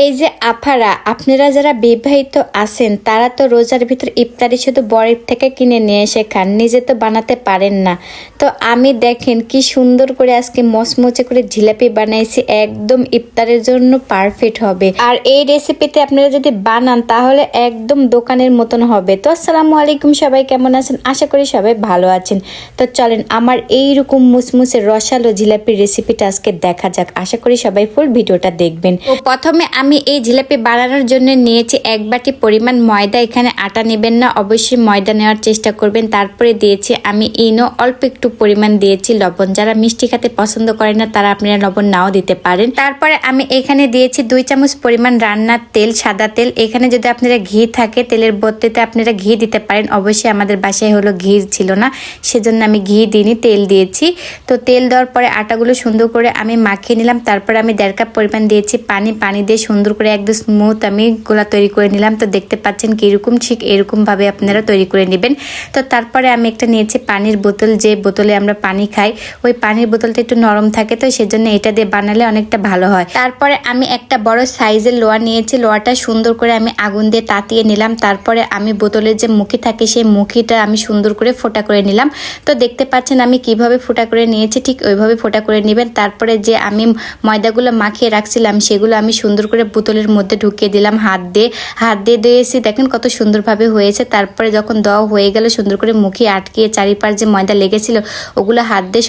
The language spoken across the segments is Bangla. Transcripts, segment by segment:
এই যে আফারা, আপনারা যারা বিবাহিত আছেন তারা তো রোজার ভিতর ইফতারি শুধু বরের থেকে কিনে নিয়ে এসে খান, নিজে তো বানাতে পারেন না। তো আমি দেখেন কি সুন্দর করে আজকে মচমচে করে জিলাপি বানাইছি, একদম ইফতারের জন্য পারফেক্ট হবে। আর এই রেসিপিতে আপনারা যদি বানান তাহলে একদম দোকানের মতন হবে। তো আসসালামু আলাইকুম, সবাই কেমন আছেন? আশা করি সবাই ভালো আছেন। তো চলেন আমার এইরকম মুসমুসে রসালো জিলাপির রেসিপিটা আজকে দেখা যাক। আশা করি সবাই ফুল ভিডিওটা দেখবেন। তো প্রথমে আমি এই জিলাপি বানানোর জন্য নিয়েছি 1 বাটি পরিমাণ ময়দা। এখানে আটা নেবেন না, অবশ্যই ময়দা নেওয়ার চেষ্টা করবেন। তারপরে দিয়েছি আমি ইনো, অল্প একটু পরিমাণ দিয়েছি লবণ। যারা মিষ্টি খেতে পছন্দ করেন না তারা আপনারা লবণ নাও দিতে পারেন। তারপরে আমি এখানে দিয়েছি 2 চামচ পরিমাণ রান্নার তেল, সাদা তেল। এখানে যদি আপনারা ঘি থাকে তেলের বদলেতে আপনারা ঘি দিতে পারেন। অবশ্যই আমাদের বাসায় হলো ঘি ছিল না, সেজন্য আমি ঘি দিইনি, তেল দিয়েছি। তো তেল দেওয়ার পরে আটাগুলো সুন্দর করে আমি মাখিয়ে নিলাম। তারপরে আমি 1.5 কাপ পরিমাণ দিয়েছি পানি দিয়ে সুন্দর করে একদম স্মুথ আমি গোলা তৈরি করে নিলাম। তো দেখতে পাচ্ছেন কিরকম, ঠিক এরকম ভাবে আপনারা তৈরি করে নেবেন। তো তারপরে আমি একটা নিয়েছি পানির বোতল, যে বোতলে আমরা পানি খাই ওই পানির বোতলটা একটু নরম থাকে, তো সেজন্য এটা দিয়ে বানালে অনেকটা ভালো হয়। তারপরে আমি একটা বড় সাইজের লোয়া নিয়েছি, লোয়াটা সুন্দর করে আমি আগুন দিয়ে তাতিয়ে নিলাম। তারপরে আমি বোতলের যে মুখি থাকে সেই মুখিটা আমি সুন্দর করে ফোটা করে নিলাম। তো দেখতে পাচ্ছেন আমি কিভাবে ফোটা করে নিয়েছি, ঠিক ওইভাবে ফোটা করে নেবেন। তারপরে যে আমি ময়দাগুলো মাখিয়ে রাখছিলাম সেগুলো আমি সুন্দর করে বোতলের মধ্যে ঢুকিয়ে দিলাম হাত দিয়ে দিয়েছি। দেখেন কত সুন্দরভাবে হয়েছে। তারপরে যখন দেওয়া হয়ে গেল সুন্দর করে মুখে আটকিয়ে চারিপাশ যে ময়দা লেগেছিল ওগুলো হাত দিয়ে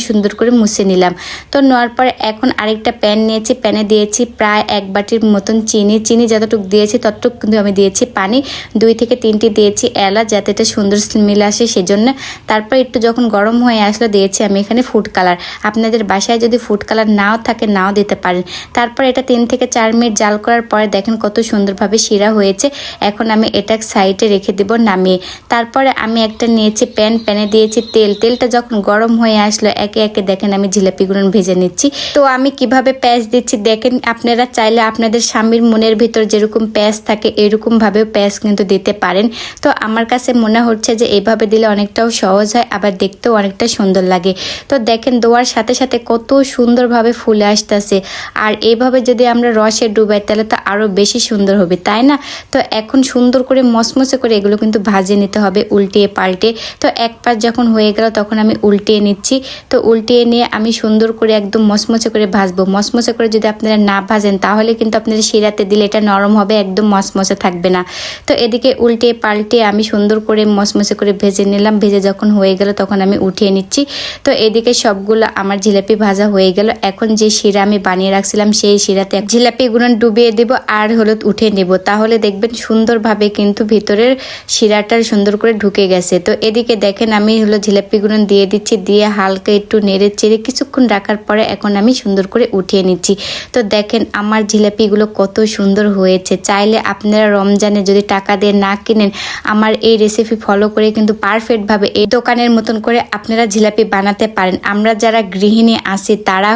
সুন্দর করে মুছে নিলাম। তো নেওয়ার পরে এখন আরেকটা প্যান নিয়েছি, প্যানে দিয়েছি প্রায় 1 বাটির মতন চিনি যতটুকু দিয়েছি ততটুকু কিন্তু আমি দিয়েছি পানি। 2 থেকে 3টি দিয়েছি এলাচ, যাতে এটা সুন্দর স্মেল আসে সেজন্য। তারপর একটু যখন গরম হয়ে আসলো দিয়েছি আমি এখানে ফুড কালার। আপনাদের বাসায় যদি ফুড কালার নাও থাকে নাও দিতে পারেন। তারপর এটা 3 থেকে 4 মিনিট জাল করার পরে দেখেন কত সুন্দরভাবে শিরা হয়েছে। এখন আমি এটা সাইডে রেখে দেব নামিয়ে। তারপরে আমি একটা নিয়েছি প্যানে দিয়েছি তেলটা যখন গরম হয়ে আসলো একে একে দেখেন আমি জিলাপিগুলো ভেজে নিচ্ছি। তো আমি কিভাবে পেঁয়াজ দিচ্ছি দেখেন, আপনারা চাইলে আপনাদের স্বামীর মনের ভিতর যেরকম পেঁয়াজ থাকে এরকম ভাবেও পেঁয়াজ কিন্তু দিতে পারেন। তো আমার কাছে মনে হচ্ছে যে এইভাবে দিলে অনেকটাও সহজ হয়, আবার দেখতেও অনেকটা সুন্দর লাগে। তো দেখেন দেওয়ার সাথে সাথে কত সুন্দরভাবে ফুলে আসতেছে। আর এইভাবে যদি আমরা রসে ডুবাই তাহলে তো আরও বেশি সুন্দর হবে, তাই না? তো এখন সুন্দর করে মচমচে করে এগুলো কিন্তু ভাজে নিতে হবে উল্টিয়ে পাল্টে। তো এক পাশ যখন হয়ে গেল তখন আমি উল্টিয়ে নিচ্ছি। তো উল্টিয়ে নিয়ে আমি সুন্দর করে একদম মচমচে করে ভাজবো। মচমচে করে যদি আপনারা না ভাজেন তাহলে কিন্তু আপনারা শিরাতে দিলে এটা নরম হবে, একদম মচমচে থাকবে না। তো এদিকে উল্টিয়ে পাল্টে আমি সুন্দর করে মচমচে করে ভেজে নিলাম। ভেজে যখন হয়ে গেল তখন আমি উঠিয়ে নিচ্ছি। তো এদিকে সবগুলো আমার জিলাপি ভাজা হয়ে গেল। এখন যে শিরা আমি বানিয়ে রাখছিলাম সেই শিরাতে জিলাপিগুলো ডুবিয়ে দেব আর হলুদ উঠে নেব, তাহলে দেখবেন সুন্দরভাবে কিন্তু ভিতরের শিরাটা সুন্দর করে ঢুকে গেছে। তো এদিকে দেখেন আমি জিলাপিগুলো দিয়ে দিচ্ছি, দিয়ে হালকা একটু নেড়ে চেড়ে কিছুক্ষণ রাখার পরে এখন আমি সুন্দর করে উঠিয়ে নিচ্ছি। তো দেখেন আমার জিলাপিগুলো কত সুন্দর হয়েছে। চাইলে আপনারা রমজানে যদি টাকা দিয়ে না কিনেন আমার এই রেসিপি ফলো করে কিন্তু পারফেক্টভাবে এই দোকানের মতন করে আপনারা জিলাপি বানাতে পারেন। আমরা যারা গৃহিণী আছি তারা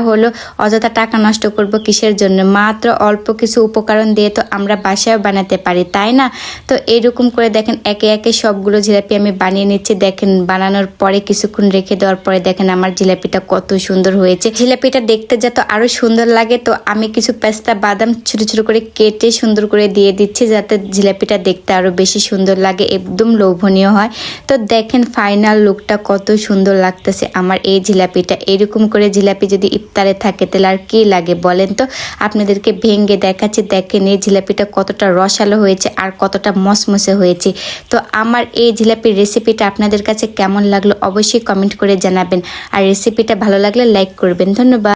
অযথা টাকা নষ্ট করব কিসের জন্য? মাত্র অল্প কিছু উপকরণ দিয়ে তো আমরা বাসায় বানাতে পারি, তাই না? তো এরকম করে দেখেন একে একে সবগুলো জিলাপি আমি বানিয়ে নিচ্ছি। দেখেন বানানোর পরে কিছুক্ষণ রেখে দেওয়ার পরে দেখেন আমার জিলাপিটা কত সুন্দর হয়েছে। জিলাপিটা দেখতে যত আরো সুন্দর লাগে তো আমি কিছু পেস্তা বাদাম ছোট ছোট করে কেটে সুন্দর করে দিয়ে দিচ্ছি, যাতে জিলাপিটা দেখতে আরো বেশি সুন্দর লাগে, একদম লোভনীয় হয়। তো দেখেন ফাইনাল লুকটা কত সুন্দর লাগতেছে আমার এই জিলাপিটা। এরকম করে জিলাপি যদি ইফতারে থাকে তাহলে আর কি লাগে বলেন? তো আপনাদেরকে ভেঙে দেখাচ্ছি, দেখেন এই জিলাপিটা কতটা রসালো হয়েছে আর কতটা মচমচে হয়েছে। তো আমার এই জিলাপির রেসিপিটা আপনাদের কাছে কেমন লাগলো অবশ্যই কমেন্ট করে জানাবেন। আর রেসিপিটা ভালো লাগলে লাইক করবেন। ধন্যবাদ।